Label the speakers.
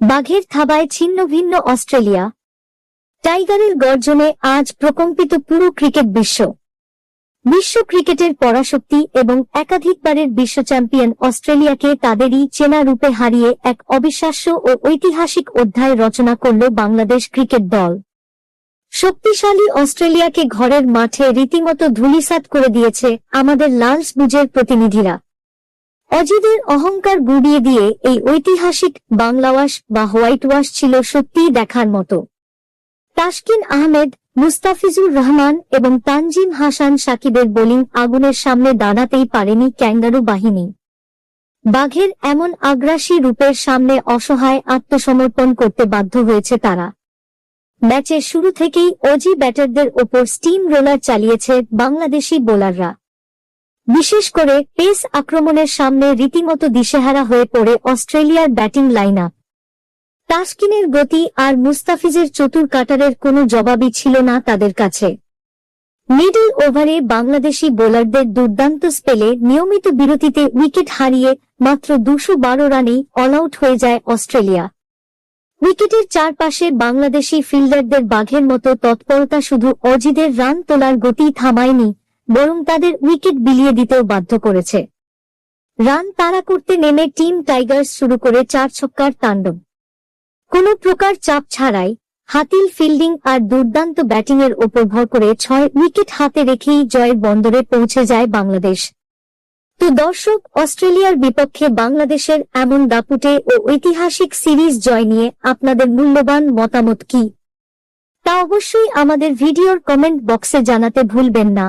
Speaker 1: বাঘের থাবায় ছিন্ন ভিন্ন অস্ট্রেলিয়া। টাইগারের গর্জনে আজ প্রকম্পিত পুরো ক্রিকেট বিশ্ব ক্রিকেটের পরাশক্তি এবং একাধিকবারের বিশ্ব চ্যাম্পিয়ন অস্ট্রেলিয়াকে তাদেরই চেনা রূপে হারিয়ে এক অবিশ্বাস্য ও ঐতিহাসিক অধ্যায় রচনা করল বাংলাদেশ ক্রিকেট দল। শক্তিশালী অস্ট্রেলিয়াকে ঘরের মাঠে রীতিমতো ধূলিসাৎ করে দিয়েছে আমাদের লাল সবুজের প্রতিনিধিরা। অজিদের অহংকার গুঁড়িয়ে দিয়ে এই ঐতিহাসিক বাংলাওয়াশ বা হোয়াইট ওয়াশ ছিল সত্যিই দেখার মতো। তাসকিন আহমেদ, মুস্তাফিজুর রহমান এবং তানজিম হাসান সাকিবের বোলিং আগুনের সামনে দাঁড়াতেই পারেনি ক্যাঙ্গারু বাহিনী। বাঘের এমন আগ্রাসী রূপের সামনে অসহায় আত্মসমর্পণ করতে বাধ্য হয়েছে তারা। ম্যাচের শুরু থেকেই অজি ব্যাটারদের ওপর স্টিম রোলার চালিয়েছে বাংলাদেশি বোলাররা। বিশেষ করে পেস আক্রমণের সামনে রীতিমতো দিশেহারা হয়ে পড়ে অস্ট্রেলিয়ার ব্যাটিং লাইন আপ। তাসকিনের গতি আর মুস্তাফিজের চতুর কাটারের কোনো জবাবই ছিল না তাদের কাছে। মিডল ওভারে বাংলাদেশি বোলারদের দুর্দান্ত স্পেলে নিয়মিত বিরতিতে উইকেট হারিয়ে মাত্র 212 রানেই অলআউট হয়ে যায় অস্ট্রেলিয়া। উইকেটের চারপাশে বাংলাদেশি ফিল্ডারদের বাঘের মতো তৎপরতা শুধু অজিদের রান তোলার গতি থামায়নি, বরং তাদের উইকেট বিলিয়ে দিতেও বাধ্য করেছে। রান তাড়া করতে নেমে টিম টাইগার্স শুরু করে 4 ছক্কার তাণ্ডব। কোনো প্রকার চাপ ছাড়াই হাতিল ফিল্ডিং আর দুর্দান্ত ব্যাটিংয়ের ওপর ভর করে 6 উইকেট হাতে রেখেই জয়ের বন্দরে পৌঁছে যায় বাংলাদেশ। তো দর্শক, অস্ট্রেলিয়ার বিপক্ষে বাংলাদেশের এমন দাপুটে ও ঐতিহাসিক সিরিজ জয় নিয়ে আপনাদের মূল্যবান মতামত কি, তা অবশ্যই আমাদের ভিডিওর কমেন্ট বক্সে জানাতে ভুলবেন না।